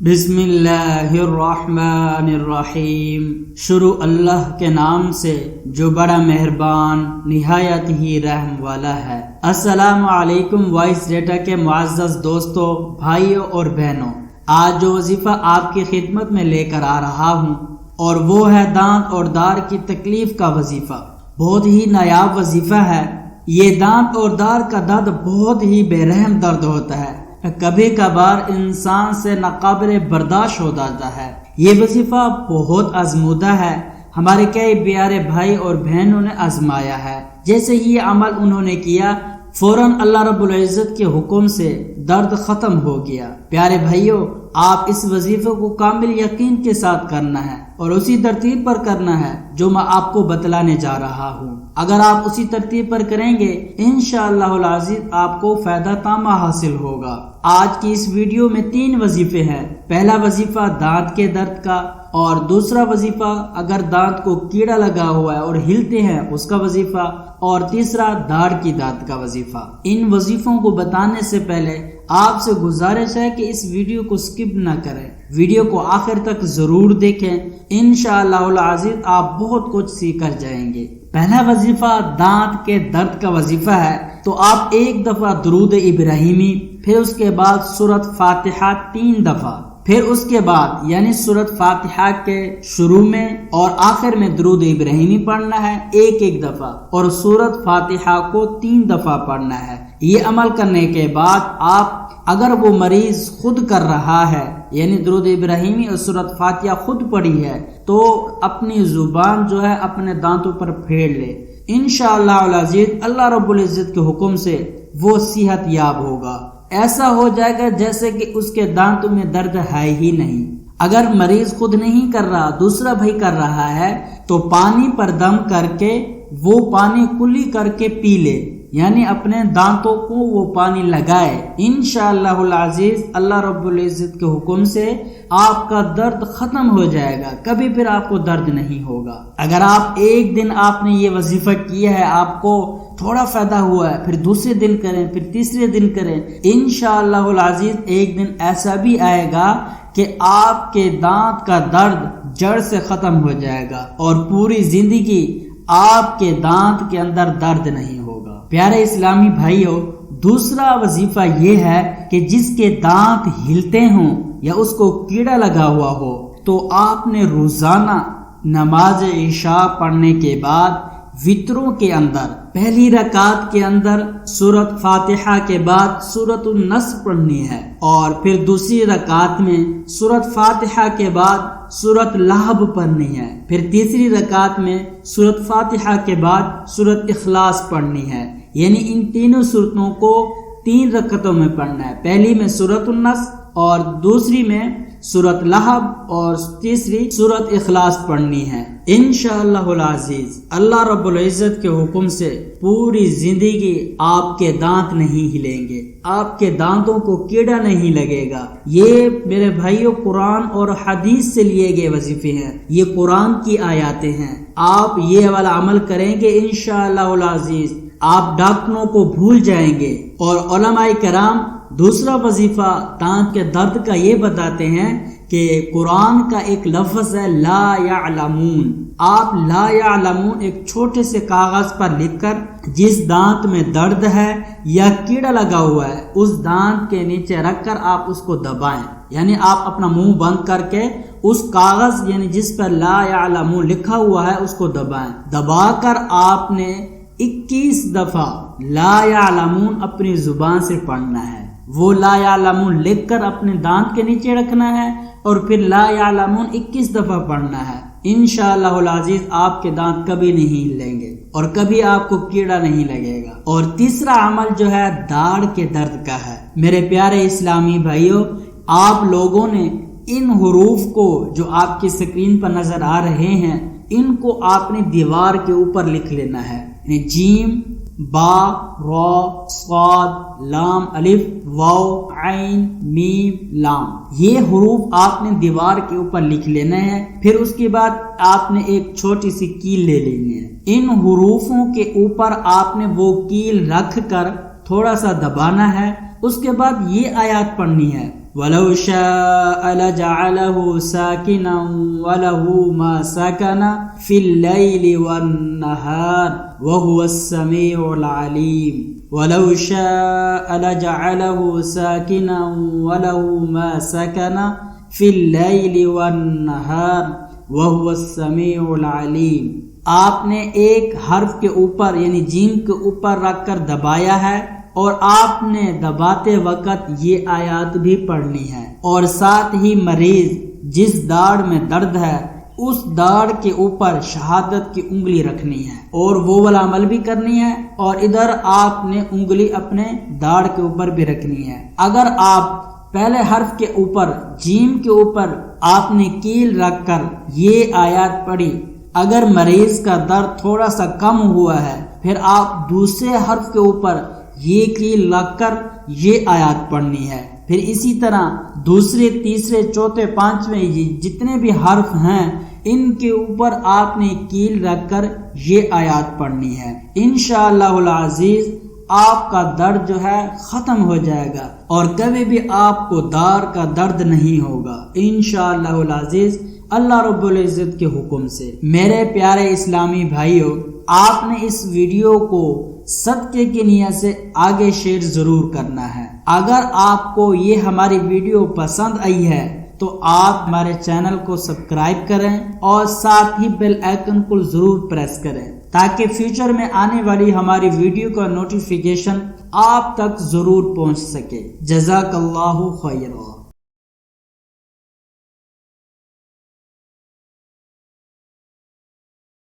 بسم اللہ الرحمن الرحیم۔ شروع اللہ کے نام سے جو بڑا مہربان نہایت ہی رحم والا ہے۔ السلام علیکم وائس ڈیٹا کے معزز دوستوں، بھائیوں اور بہنوں، آج جو وظیفہ آپ کی خدمت میں لے کر آ رہا ہوں اور وہ ہے دانت اور دار کی تکلیف کا وظیفہ۔ بہت ہی نایاب وظیفہ ہے۔ یہ دانت اور دار کا درد بہت ہی بے رحم درد ہوتا ہے، کبھی کبھار انسان سے ناقابل برداشت ہو جاتا ہے۔ یہ وظیفہ بہت آزمودہ ہے، ہمارے کئی پیارے بھائی اور بہنوں نے آزمایا ہے۔ جیسے ہی یہ عمل انہوں نے کیا، فوراً اللہ رب العزت کے حکم سے درد ختم ہو گیا۔ پیارے بھائیوں، آپ اس وظیفے کو کامل یقین کے ساتھ کرنا ہے اور اسی ترتیب پر کرنا ہے جو میں آپ کو بتلانے جا رہا ہوں۔ اگر آپ اسی ترتیب پر کریں گے، انشاءاللہ العزیز آپ کو فائدہ تامہ حاصل ہوگا۔ آج کی اس ویڈیو میں 3 وظیفے ہیں۔ پہلا وظیفہ دانت کے درد کا، اور دوسرا وظیفہ اگر دانت کو کیڑا لگا ہوا ہے اور ہلتے ہیں اس کا وظیفہ، اور تیسرا داڑھ کی دانت کا وظیفہ۔ ان وظیفوں کو بتانے سے پہلے آپ سے گزارش ہے کہ اس ویڈیو کو سکپ نہ کریں، ویڈیو کو آخر تک ضرور دیکھیں، انشاءاللہ العزیز آپ بہت کچھ سیکھ کر جائیں گے۔ پہلا وظیفہ دانت کے درد کا وظیفہ ہے، تو آپ ایک دفعہ درود ابراہیمی، پھر اس کے بعد سورۃ فاتحہ 3 دفعہ، پھر اس کے بعد یعنی سورۃ فاتحہ کے شروع میں اور آخر میں درود ابراہیمی پڑھنا ہے ایک دفعہ، اور سورۃ فاتحہ کو 3 دفعہ پڑھنا ہے۔ یہ عمل کرنے کے بعد آپ، اگر وہ مریض خود کر رہا ہے یعنی درود ابراہیمی اور سورۃ فاتحہ خود پڑھی ہے، تو اپنی زبان جو ہے اپنے دانتوں پر پھیر لے، انشاءاللہ العزیز اللہ رب العزت کے حکم سے وہ صحت یاب ہوگا۔ ایسا ہو جائے گا جیسے کہ اس کے دانتوں میں درد ہے ہی نہیں۔ اگر مریض خود نہیں کر رہا، دوسرا بھائی کر رہا ہے، تو پانی پر دم کر کے وہ پانی کلی کر کے پی لے، یعنی اپنے دانتوں کو وہ پانی لگائے، انشاءاللہ العزیز اللہ رب العزت کے حکم سے آپ کا درد ختم ہو جائے گا، کبھی پھر آپ کو درد نہیں ہوگا۔ اگر آپ ایک دن آپ نے یہ وظیفہ کیا ہے، آپ کو تھوڑا فائدہ ہوا ہے، پھر دوسرے دن کریں، پھر تیسرے دن کریں، انشاءاللہ العزیز ایک دن ایسا بھی آئے گا کہ آپ کے دانت کا درد جڑ سے ختم ہو جائے گا اور پوری زندگی آپ کے دانت کے اندر درد نہیں ہوگا۔ پیارے اسلامی بھائیوں، دوسرا وظیفہ یہ ہے کہ جس کے دانت ہلتے ہوں یا اس کو کیڑا لگا ہوا ہو، تو آپ نے روزانہ نماز عشاء پڑھنے کے بعد وطروں کے اندر پہلی رکعت کے اندر سورۃ فاتحہ کے بعد سورۃ النص پڑھنی ہے، اور پھر دوسری رکعت میں سورۃ فاتحہ کے بعد سورۃ لہب پڑھنی ہے، پھر تیسری رکعت میں سورۃ فاتحہ کے بعد سورۃ اخلاص پڑھنی ہے۔ یعنی ان تینوں سورتوں کو 3 رکعتوں میں پڑھنا ہے، پہلی میں سورۃ النص اور دوسری میں سورۃ لہب اور تیسری سورۃ اخلاص پڑھنی ہے۔ انشاءاللہ العزیز اللہ رب العزت کے حکم سے پوری زندگی آپ کے دانت نہیں ہلیں گے، آپ کے دانتوں کو کیڑا نہیں لگے گا۔ یہ میرے بھائیوں قرآن اور حدیث سے لیے گئے وظیفے ہیں، یہ قرآن کی آیاتیں ہیں۔ آپ یہ والا عمل کریں گے، انشاءاللہ العزیز آپ ڈاکٹروں کو بھول جائیں گے۔ اور علماء کرام دوسرا وظیفہ دانت کے درد کا یہ بتاتے ہیں کہ قرآن کا ایک لفظ ہے لا یعلمون۔ آپ لا یعلمون ایک چھوٹے سے کاغذ پر لکھ کر جس دانت میں درد ہے یا کیڑا لگا ہوا ہے، اس دانت کے نیچے رکھ کر آپ اس کو دبائیں، یعنی آپ اپنا منہ بند کر کے اس کاغذ یعنی جس پر لا یعلمون لکھا ہوا ہے اس کو دبائیں۔ دبا کر آپ نے 21 دفعہ لا یعلمون اپنی زبان سے پڑھنا ہے۔ وہ لا یعلمون لکھ کر اپنے دانت کے نیچے رکھنا ہے اور پھر لا یعلمون 21 دفعہ پڑھنا ہے۔ انشاءاللہ العزیز آپ کے دانت کبھی نہیں ہلیں گے اور کبھی آپ کو کیڑا نہیں لگے گا۔ اور تیسرا عمل جو ہے داڑھ کے درد کا ہے۔ میرے پیارے اسلامی بھائیوں، آپ لوگوں نے ان حروف کو جو آپ کی اسکرین پر نظر آ رہے ہیں، ان کو آپ نے دیوار کے اوپر لکھ لینا ہے، یعنی جیم، با، را، صاد، لام، الف، واو، عین، میم، لام، یہ حروف آپ نے دیوار کے اوپر لکھ لینا ہے۔ پھر اس کے بعد آپ نے ایک چھوٹی سی کیل لے لینی ہے، ان حروفوں کے اوپر آپ نے وہ کیل رکھ کر تھوڑا سا دبانا ہے۔ اس کے بعد یہ آیات پڑھنی ہے وَلَوْ شَاءَ لَجَعَلَهُ سَاكِنًا وَلَهُ مَا سَكَنَ فِي اللَّيْلِ وَالنَّهَارِ وَهُوَ السَّمِيعُ الْعَلِيمُ وَلَوْ شَاءَ لَجَعَلَهُ سَاكِنًا وَلَهُ مَا سَكَنَ فِي اللَّيْلِ وَالنَّهَارِ وَهُوَ السَّمِيعُ الْعَلِيمُ۔ آپ نے ایک حرف کے اوپر یعنی جیم کے اوپر رکھ کر دبایا ہے، اور آپ نے دباتے وقت یہ آیات بھی پڑھنی ہے، اور ساتھ ہی مریض جس داڑھ میں درد ہے اس داڑھ کے اوپر شہادت کی انگلی رکھنی ہے اور وہ والا عمل بھی کرنی ہے، اور ادھر آپ نے انگلی اپنے داڑھ کے اوپر بھی رکھنی ہے۔ اگر آپ پہلے حرف کے اوپر جیم کے اوپر آپ نے کیل رکھ کر یہ آیات پڑھی، اگر مریض کا درد تھوڑا سا کم ہوا ہے پھر آپ دوسرے حرف کے اوپر یہ کیل رکھ کر یہ آیات پڑھنی ہے، پھر اسی طرح دوسرے تیسرے چوتھے پانچویں یہ جتنے بھی حرف ہیں ان کے اوپر آپ نے کیل رکھ کر یہ آیات پڑھنی ہے۔ انشاءاللہ العزیز آپ کا درد جو ہے ختم ہو جائے گا اور کبھی بھی آپ کو داڑھ کا درد نہیں ہوگا انشاءاللہ العزیز، اللہ رب العزت کے حکم سے۔ میرے پیارے اسلامی بھائیوں، آپ نے اس ویڈیو کو صدقے کی نیت سے آگے شیئر ضرور کرنا ہے۔ اگر آپ کو یہ ہماری ویڈیو پسند آئی ہے تو آپ ہمارے چینل کو سبسکرائب کریں اور ساتھ ہی بیل آئیکن کو ضرور پریس کریں تاکہ فیوچر میں آنے والی ہماری ویڈیو کا نوٹیفیکیشن آپ تک ضرور پہنچ سکے۔ جزاک اللہ خیرا۔